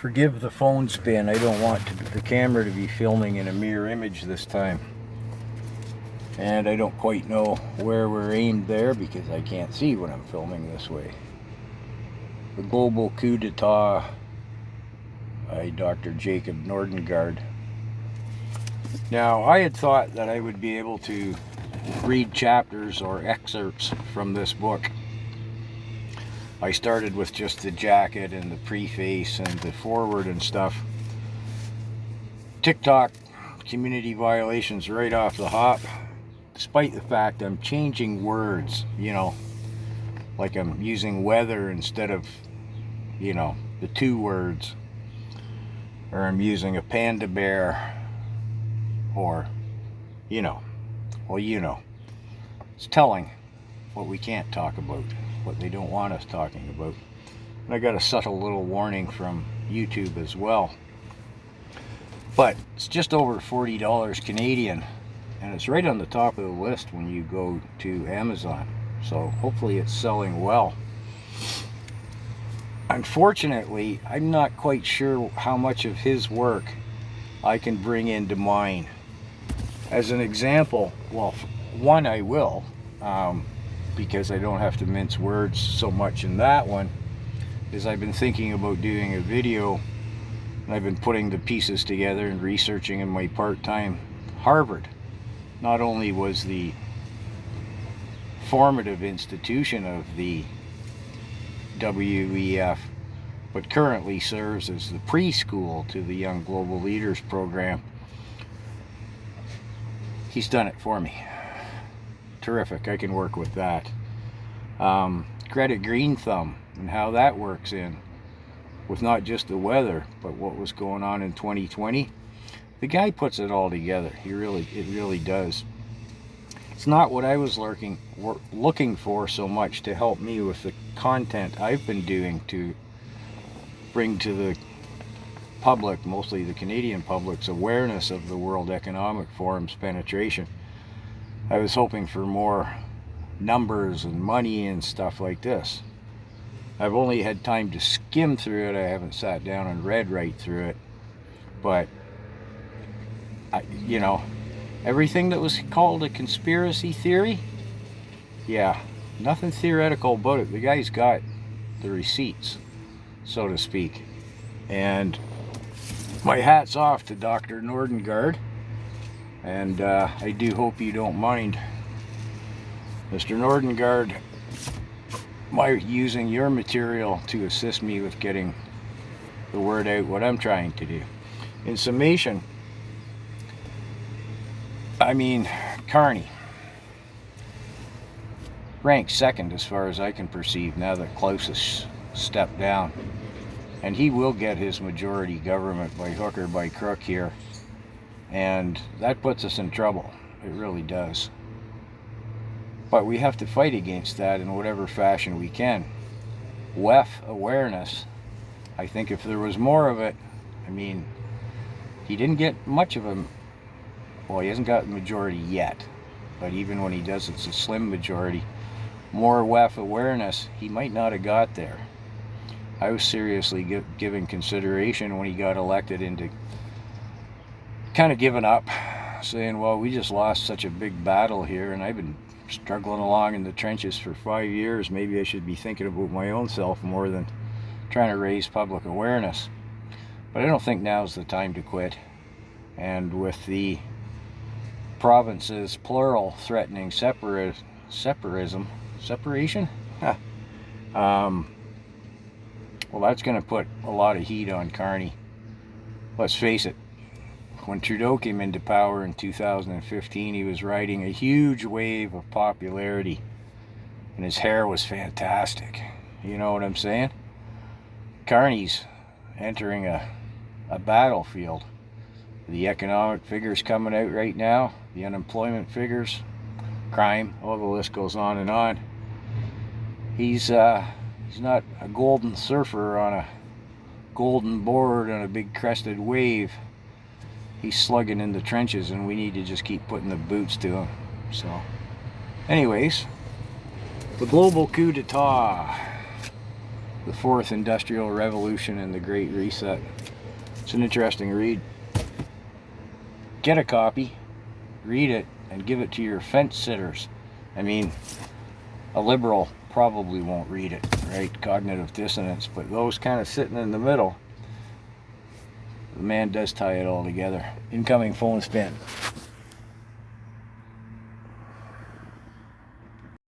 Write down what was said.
Forgive the phone spin. I don't want the camera to be filming in a mirror image this time. And I don't quite know where we're aimed there because I can't see when I'm filming this way. The Global Coup d'etat by Dr. Jacob Nordengard. Now, I had thought that I would be able to read chapters or excerpts from this book. I started with just the jacket and the preface and the foreword and stuff. TikTok community violations right off the hop, despite the fact I'm changing words, like I'm using weather instead of, the two words, or I'm using a panda bear, or, it's telling what we can't talk about, what they don't want us talking about. And I got a subtle little warning from YouTube as well. But it's just over $40 Canadian, and it's right on the top of the list when you go to Amazon. So hopefully it's selling well. Unfortunately, I'm not quite sure how much of his work I can bring into mine. As an example, well, one I will, because I don't have to mince words so much in that one, is I've been thinking about doing a video, and I've been putting the pieces together and researching in my part-time Harvard. Not only was the formative institution of the WEF, but currently serves as the preschool to the Young Global Leaders program. He's done it for me. Terrific, I can work with that. Greta Green Thumb and how that works in with not just the weather, but what was going on in 2020. The guy puts it all together. It really does. It's not what I was looking for so much to help me with the content I've been doing to bring to the public, mostly the Canadian public's awareness of the World Economic Forum's penetration. I was hoping for more numbers and money and stuff like this. I've only had time to skim through it. I haven't sat down and read right through it. But, everything that was called a conspiracy theory, yeah, nothing theoretical about it. The guy's got the receipts, so to speak. And my hat's off to Dr. Nordengard. And I do hope you don't mind, Mr. Nordengard, using your material to assist me with getting the word out, what I'm trying to do. In summation, Carney ranks second as far as I can perceive now that Klaus has stepped down. And he will get his majority government by hook or by crook here. And that puts us in trouble. It really does. But we have to fight against that in whatever fashion we can. WEF awareness, I think if there was more of it, he didn't get much of a, well, he hasn't got the majority yet. But even when he does, it's a slim majority. More WEF awareness, he might not have got there. I was seriously giving consideration when he got elected into kind of giving up, saying, well, we just lost such a big battle here, and I've been struggling along in the trenches for 5 years. Maybe I should be thinking about my own self more than trying to raise public awareness. But I don't think now's the time to quit. And with the provinces, plural, threatening separation? Well, that's going to put a lot of heat on Carney. Let's face it, when Trudeau came into power in 2015, he was riding a huge wave of popularity, and his hair was fantastic. You know what I'm saying? Carney's entering a battlefield. The economic figures coming out right now, the unemployment figures, crime, all the list goes on and on. He's not a golden surfer on a golden board on a big crested wave. He's slugging in the trenches, and we need to just keep putting the boots to him. So, anyways, the global coup d'etat. The Fourth Industrial Revolution and the Great Reset. It's an interesting read. Get a copy, read it, and give it to your fence sitters. I mean, a liberal probably won't read it, right? Cognitive dissonance, but those kind of sitting in the middle, the man does tie it all together. Incoming phone spin.